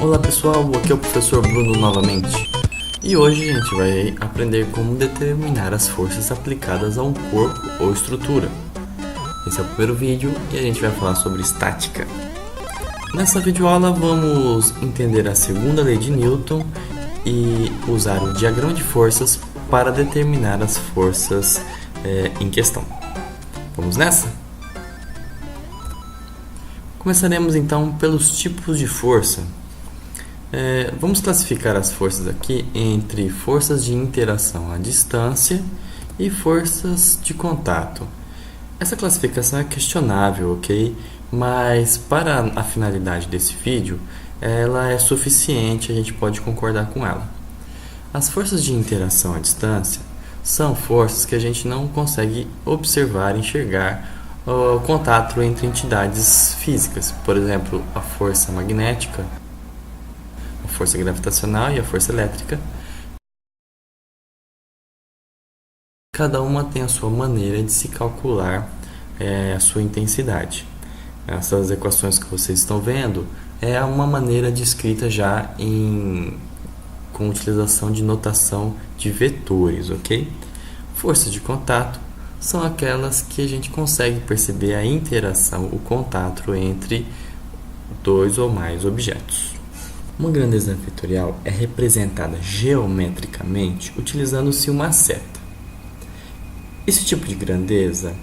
Olá pessoal, aqui é o professor Bruno novamente. E hoje a gente vai aprender como determinar as forças aplicadas a um corpo ou estrutura. Esse é o primeiro vídeo e a gente vai falar sobre estática. Nessa videoaula vamos entender a segunda lei de Newton e usar o diagrama de forças para determinar as forças em questão. Vamos nessa? Começaremos então pelos tipos de força. Vamos classificar as forças aqui entre forças de interação à distância e forças de contato. Essa classificação é questionável, ok? Mas para a finalidade desse vídeo, ela é suficiente, a gente pode concordar com ela. As forças de interação à distância são forças que a gente não consegue observar, enxergar o contato entre entidades físicas. Por exemplo, a força magnética, a força gravitacional e a força elétrica. Cada uma tem a sua maneira de se calcular a sua intensidade. Essas equações que vocês estão vendo é uma maneira de escrita já com utilização de notação de vetores, ok? Forças de contato são aquelas que a gente consegue perceber a interação, o contato entre dois ou mais objetos. Uma grandeza vetorial é representada geometricamente utilizando-se uma seta. Esse tipo de grandeza,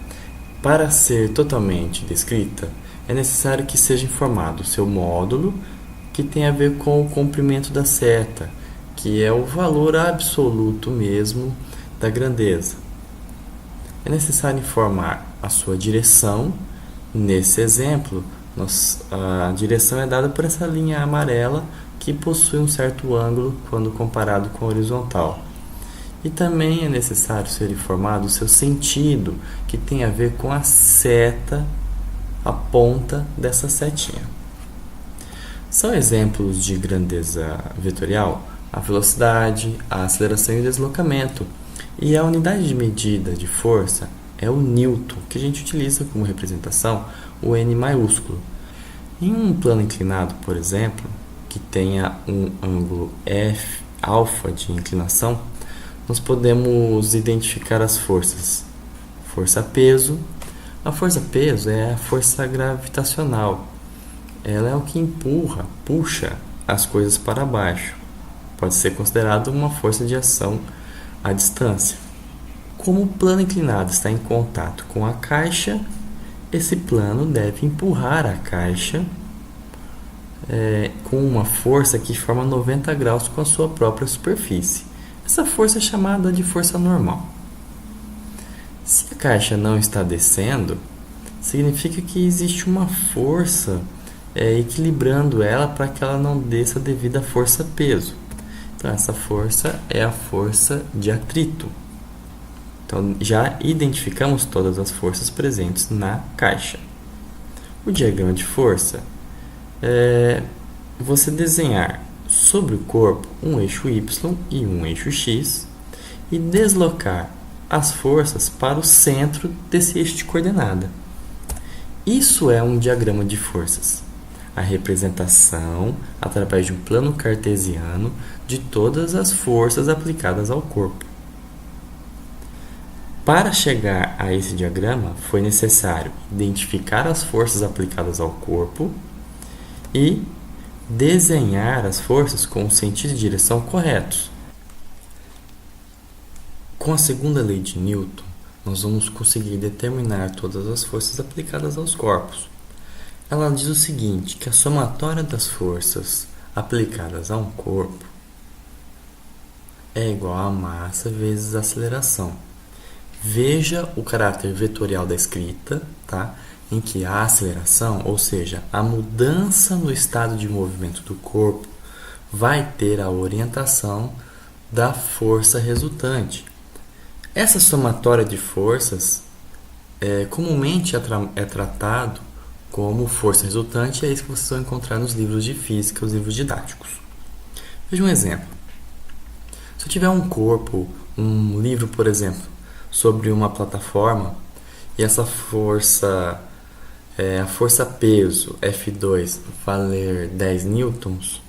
para ser totalmente descrita, é necessário que seja informado o seu módulo, que tem a ver com o comprimento da seta, que é o valor absoluto mesmo da grandeza. É necessário informar a sua direção. Nesse exemplo, a direção é dada por essa linha amarela que possui um certo ângulo quando comparado com a horizontal. E também é necessário ser informado o seu sentido, que tem a ver com a seta, a ponta dessa setinha. São exemplos de grandeza vetorial a velocidade, a aceleração e o deslocamento. E a unidade de medida de força é o Newton, que a gente utiliza como representação o N maiúsculo. Em um plano inclinado, por exemplo, que tenha um ângulo F, alfa de inclinação, nós podemos identificar as forças. Força-peso. A força-peso é a força gravitacional. Ela é o que puxa as coisas para baixo. Pode ser considerado uma força de ação à distância. Como o plano inclinado está em contato com a caixa, esse plano deve empurrar a caixa com uma força que forma 90 graus com a sua própria superfície. Essa força é chamada de força normal. Se a caixa não está descendo, significa que existe uma força equilibrando ela para que ela não desça devido à força-peso. Então, essa força é a força de atrito. Então, já identificamos todas as forças presentes na caixa. O diagrama de força é você desenhar sobre o corpo um eixo Y e um eixo X e deslocar as forças para o centro desse eixo de coordenada. Isso é um diagrama de forças. A representação, através de um plano cartesiano, de todas as forças aplicadas ao corpo. Para chegar a esse diagrama, foi necessário identificar as forças aplicadas ao corpo e desenhar as forças com o sentido e direção corretos. Com a segunda lei de Newton, nós vamos conseguir determinar todas as forças aplicadas aos corpos. Ela diz o seguinte, que a somatória das forças aplicadas a um corpo é igual a massa vezes a aceleração. Veja o caráter vetorial da escrita, tá? Em que a aceleração, ou seja, a mudança no estado de movimento do corpo, vai ter a orientação da força resultante. Essa somatória de forças comumente é tratado como força resultante, e é isso que vocês vão encontrar nos livros de física, os livros didáticos. Veja um exemplo. Se eu tiver um corpo, um livro, por exemplo, sobre uma plataforma, e essa força a força-peso F2 valer 10 newtons,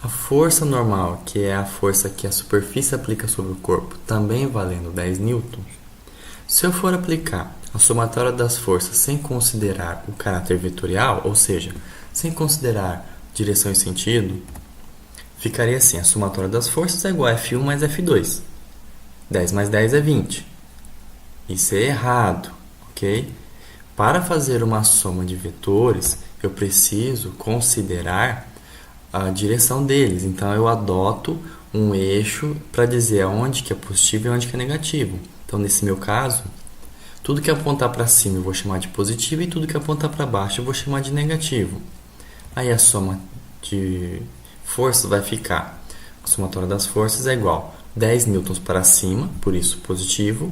A força normal, que é a força que a superfície aplica sobre o corpo, também valendo 10 newtons, se eu for aplicar a somatória das forças sem considerar o caráter vetorial, ou seja, sem considerar direção e sentido, ficaria assim: a somatória das forças é igual a F1 mais F2. 10 mais 10 é 20. Isso é errado, ok? Para fazer uma soma de vetores, eu preciso considerar a direção deles. Então, eu adoto um eixo para dizer onde que é positivo e onde que é negativo. Então, nesse meu caso, tudo que apontar para cima eu vou chamar de positivo e tudo que apontar para baixo eu vou chamar de negativo. Aí a soma de forças vai ficar, a somatória das forças é igual a 10 newtons para cima, por isso positivo,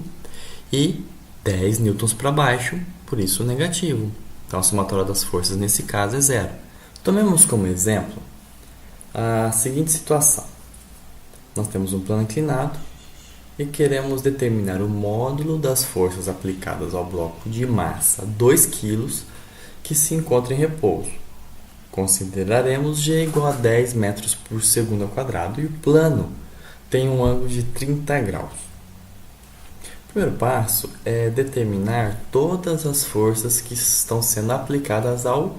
e 10 newtons para baixo, por isso negativo. Então a somatória das forças nesse caso é zero. Tomemos como exemplo a seguinte situação. Nós temos um plano inclinado e queremos determinar o módulo das forças aplicadas ao bloco de massa 2 kg que se encontra em repouso. Consideraremos G igual a 10 metros por segundo ao quadrado e o plano tem um ângulo de 30 graus. O primeiro passo é determinar todas as forças que estão sendo aplicadas ao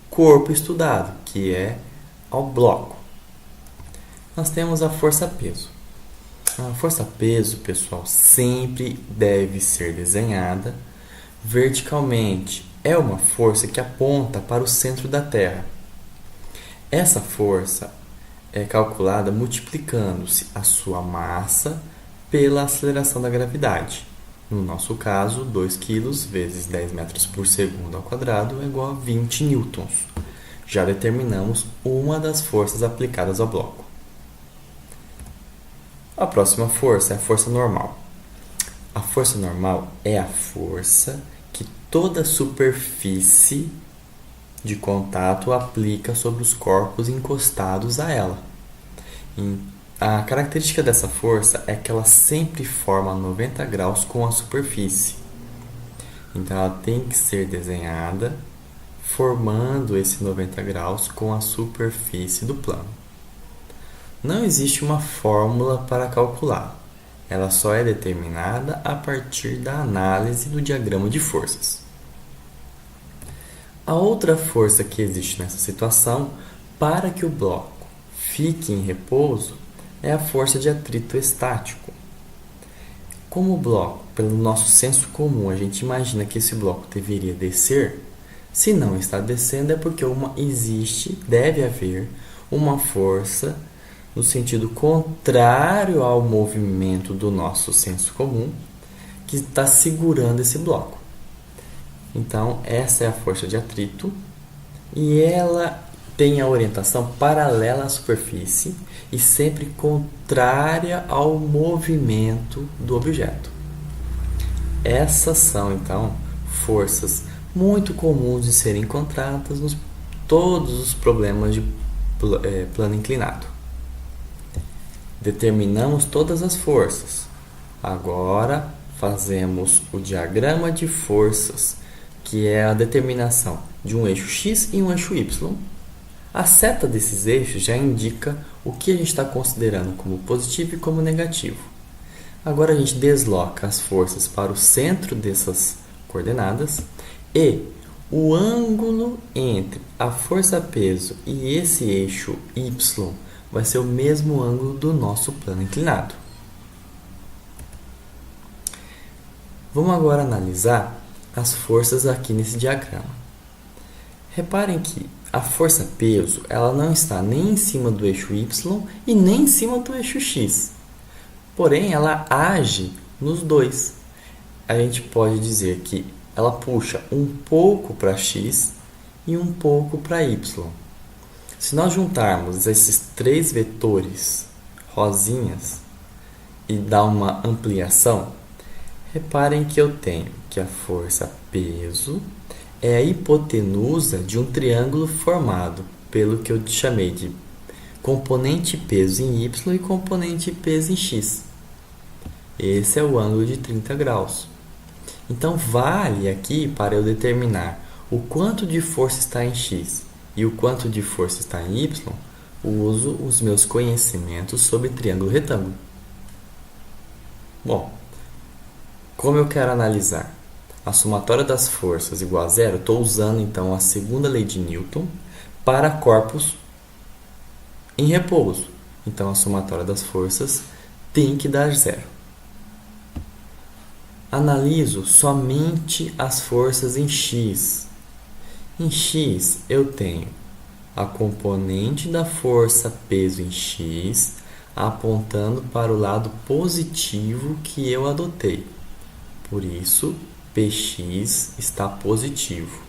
corpo estudado, que é ao bloco. Nós temos a força-peso. A força-peso, pessoal, sempre deve ser desenhada verticalmente. É uma força que aponta para o centro da Terra. Essa força é calculada multiplicando-se a sua massa pela aceleração da gravidade. No nosso caso, 2 kg vezes 10 metros por segundo ao quadrado é igual a 20 newtons. Já determinamos uma das forças aplicadas ao bloco. A próxima força é a força normal. A força normal é a força que toda superfície de contato aplica sobre os corpos encostados a ela. A característica dessa força é que ela sempre forma 90 graus com a superfície. Então ela tem que ser desenhada formando esse 90 graus com a superfície do plano. Não existe uma fórmula para calcular. Ela só é determinada a partir da análise do diagrama de forças. A outra força que existe nessa situação, para que o bloco fique em repouso, é a força de atrito estático. Como o bloco, pelo nosso senso comum, a gente imagina que esse bloco deveria descer, se não está descendo é porque deve haver uma força no sentido contrário ao movimento do nosso senso comum que está segurando esse bloco. Então, essa é a força de atrito e ela tem a orientação paralela à superfície e sempre contrária ao movimento do objeto. Essas são, então, forças muito comuns de serem encontradas nos todos os problemas de plano inclinado. Determinamos todas as forças. Agora fazemos o diagrama de forças, que é a determinação de um eixo X e um eixo Y. A seta desses eixos já indica o que a gente está considerando como positivo e como negativo. Agora a gente desloca as forças para o centro dessas coordenadas e o ângulo entre a força-peso e esse eixo Y vai ser o mesmo ângulo do nosso plano inclinado. Vamos agora analisar as forças aqui nesse diagrama. Reparem que a força-peso ela não está nem em cima do eixo Y e nem em cima do eixo X. Porém, ela age nos dois. A gente pode dizer que ela puxa um pouco para X e um pouco para Y. Se nós juntarmos esses três vetores rosinhas e dar uma ampliação, reparem que eu tenho que a força peso é a hipotenusa de um triângulo formado pelo que eu chamei de componente peso em Y e componente peso em X. Esse é o ângulo de 30 graus. Então, vale aqui para eu determinar o quanto de força está em X e o quanto de força está em Y, uso os meus conhecimentos sobre triângulo retângulo. Bom, como eu quero analisar a somatória das forças igual a zero, estou usando então a segunda lei de Newton para corpos em repouso. Então a somatória das forças tem que dar zero. Analiso somente as forças em x. Em x eu tenho a componente da força peso em x apontando para o lado positivo que eu adotei. Por isso, Px está positivo.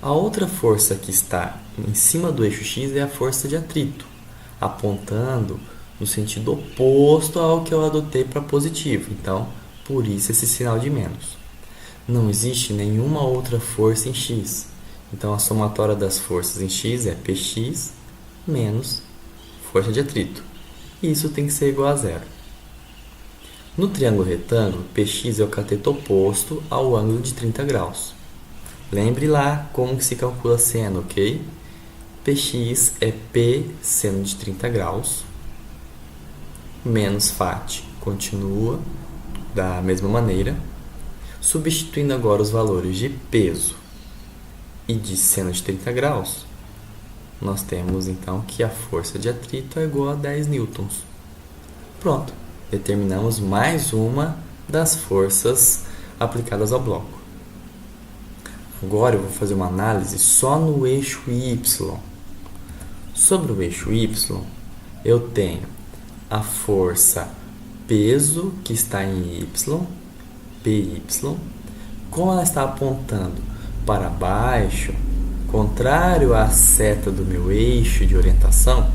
A outra força que está em cima do eixo x é a força de atrito, apontando no sentido oposto ao que eu adotei para positivo. Então, por isso esse sinal de menos. Não existe nenhuma outra força em x. Então, a somatória das forças em x é Px menos força de atrito. E isso tem que ser igual a zero. No triângulo retângulo, Px é o cateto oposto ao ângulo de 30 graus. Lembre lá como que se calcula seno, ok? Px é P seno de 30 graus menos Φ continua da mesma maneira. Substituindo agora os valores de peso e de seno de 30 graus, nós temos então que a força de atrito é igual a 10 newtons. Pronto, determinamos mais uma das forças aplicadas ao bloco. Agora eu vou fazer uma análise só no eixo Y. Sobre o eixo Y, eu tenho a força peso que está em Y, Py. Como ela está apontando para baixo, contrário à seta do meu eixo de orientação,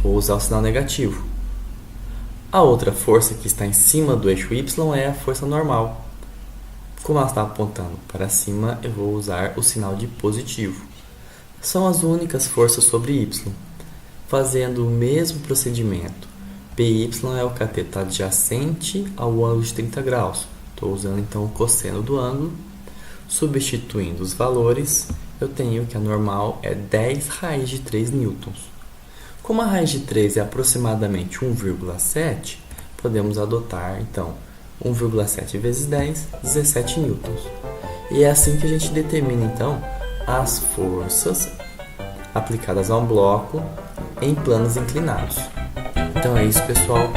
vou usar o sinal negativo. A outra força que está em cima do eixo Y é a força normal. Como ela está apontando para cima, eu vou usar o sinal de positivo. São as únicas forças sobre Y. Fazendo o mesmo procedimento, Py é o cateto adjacente ao ângulo de 30 graus. Estou usando então o cosseno do ângulo. Substituindo os valores, eu tenho que a normal é 10 raiz de 3 newtons. Como a raiz de 3 é aproximadamente 1,7, podemos adotar, então, 1,7 vezes 10, 17 newtons. E é assim que a gente determina, então, as forças aplicadas a um bloco em planos inclinados. Então é isso, pessoal.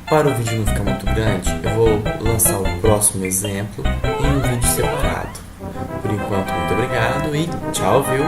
Para o vídeo não ficar muito grande, eu vou lançar o próximo exemplo em um vídeo separado. Por enquanto, muito obrigado e tchau, viu?